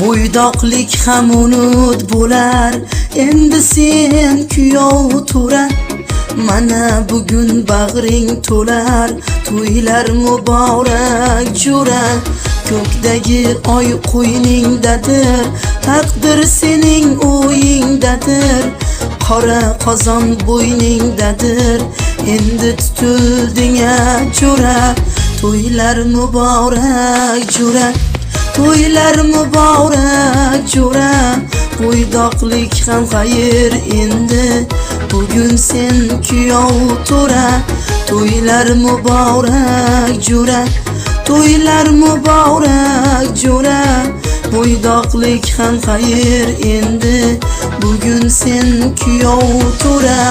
Bo'ydoqlik ham unut bo'lar, endi sen kuyov to'ra. Mana bugun bag'ring to'lar, to'ylar muborak jo'ra. Ko'kdagi oy qo'yningdadir, taqdir sening o'yingdadir. Qora qozon bo'yningdadir, endi tutilding jo'ra. To'ylar muborak jo'ra, to'ylar muborak jo'ra. Bo'ydoqlik ham xayr endi, bugun sen kuyov to'ra. To'ylar muborak jo'ra, to'ylar muborak jo'ra. Bo'ydoqlik ham xayr endi, bugun sen kuyov to'ra.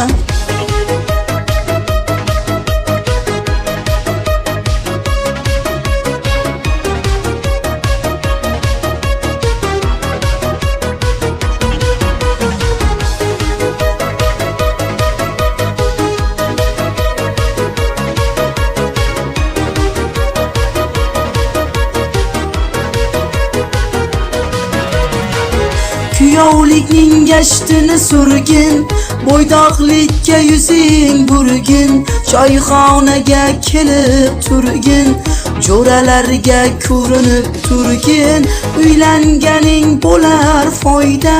Kuyovlikning gashtini surgin, bo'ydoqlikka yuzing burgin. Choyxonaga kelib turgin, jo'ralarga ko'rinib turgin. Uylanganing bo'lar foyda,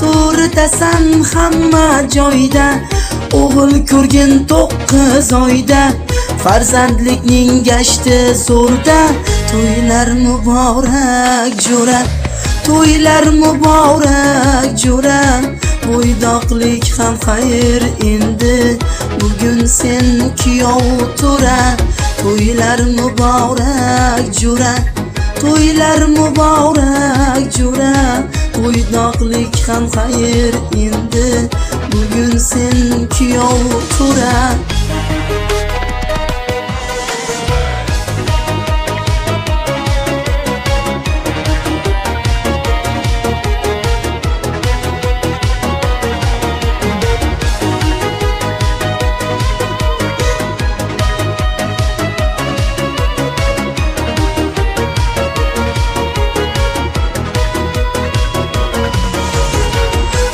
to'rtasan hamma joyda. O'g'il ko'rgin 9 oyda, farzandlikning gashti zo'rda. To'ylar muborak jo'ra, to'ylar muborak jo'ra. Bo'ydoqlik ham xayr endi, bugun sen kuyov to'ra. To'ylar muborak jo'ra, to'ylar muborak jo'ra. Bo'ydoqlik ham xayr endi, bugun sen kuyov to'ra.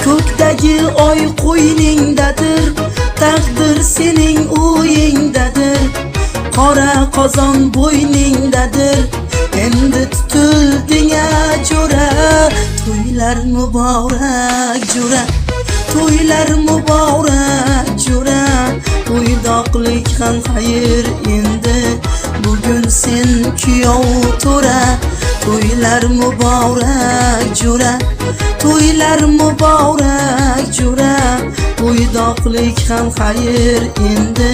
Ko'kdagi oy qo'yningdadir, taqdir sening o'yingdadir. Qora qozon bo'yningdadir, endi tutilding jo'ra. To'ylar muborak jo'ra, to'ylar muborak jo'ra. Bo'ydoqlik ham xayr endi, bugun sen kuyov to'ra. To'ylar muborak jo'ra, to'ylar muborak jo'ra. Bo'ydoqlik ham xayr endi,